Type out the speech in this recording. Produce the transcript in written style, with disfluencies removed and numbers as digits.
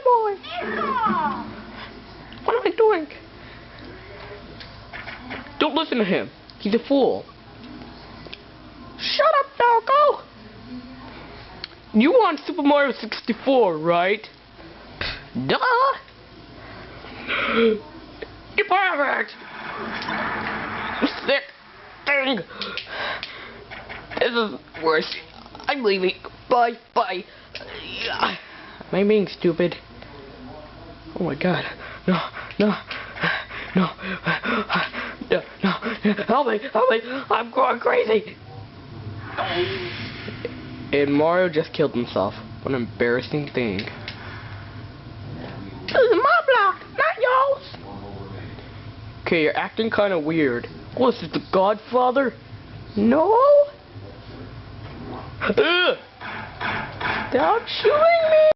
boy. What am I doing? Don't listen to him. He's a fool. Shut up, doggo. You want Super Mario 64, right? Duh. You pervert. Sick thing. This is worse. I'm leaving. Bye. Bye. Am I being stupid? Oh my god. No. No. No. No. No. Help me. Help me. I'm going crazy. And Mario just killed himself. What an embarrassing thing. This is my block, not yours. Okay, you're acting kind of weird. What is this, the Godfather? No. Stop shooting me!